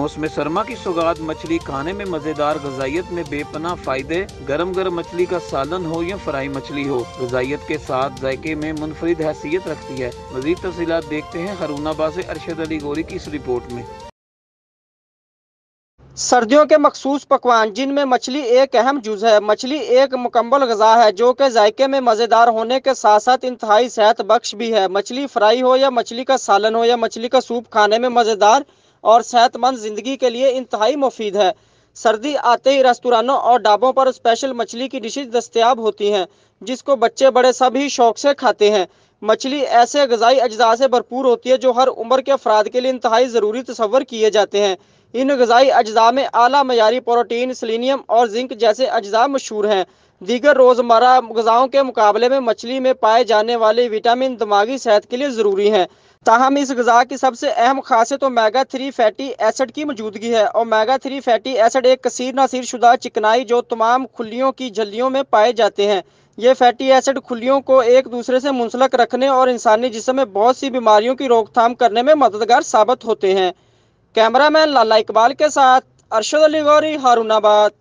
मौसम सरमा की सौगात मछली खाने में मजेदार, गजाइत में बेपनाह फायदे। गरम गरम मछली का सालन हो या फ्राई मछली हो, गजाइत के साथ जायके में मुनफरिद हैसियत रखती है। मजीद तफसीलात देखते हैं हरूनाबाद से अरशद अली गोरी की इस रिपोर्ट में। सर्दियों के मखसूस पकवान जिनमें मछली एक अहम जुज है। मछली एक मुकम्मल ग़िज़ा है जो कि जायके में मज़ेदार होने के साथ साथ इंतहाई सेहत बख्श भी है। मछली फ्राई हो या मछली का सालन हो या मछली का सूप खाने में मज़ेदार और सेहतमंद ज़िंदगी के लिए इंतहाई मुफीद है। सर्दी आते ही रेस्तरानों और ढाबों पर स्पेशल मछली की डिशेज दस्तयाब होती हैं जिसको बच्चे बड़े सभी शौक से खाते हैं। मछली ऐसे ग़िज़ाई अज्जा से भरपूर होती है जो हर उम्र के अफराद के लिए इंतहाई ज़रूरी तस्वर किए जाते हैं। इन ग़िज़ाई अज्जा में आला मयारी प्रोटीन, सेलेनियम और जिंक जैसे अज्जा मशहूर हैं। दीगर रोज़मर्रा ग़िज़ाओं के मुकाबले में मछली में पाए जाने वाले विटामिन दिमागी सेहत के लिए ज़रूरी हैं। ताहम इस ग़िज़ा की सबसे अहम खासियत ओमेगा 3 फैटी एसिड की मौजूदगी है। ओमेगा 3 फैटी एसिड एक कसीर नासिर शुदा चिकनाई जो तमाम खुलियों की झिल्लियों में पाए जाते हैं। ये फैटी एसिड खुलियों को एक दूसरे से मुंसलक रखने और इंसानी जिस्म में बहुत सी बीमारियों की रोकथाम करने में मददगार साबित होते हैं। कैमरामैन लाला इकबाल के साथ अरशद अली गौरी, हारूनाबाद।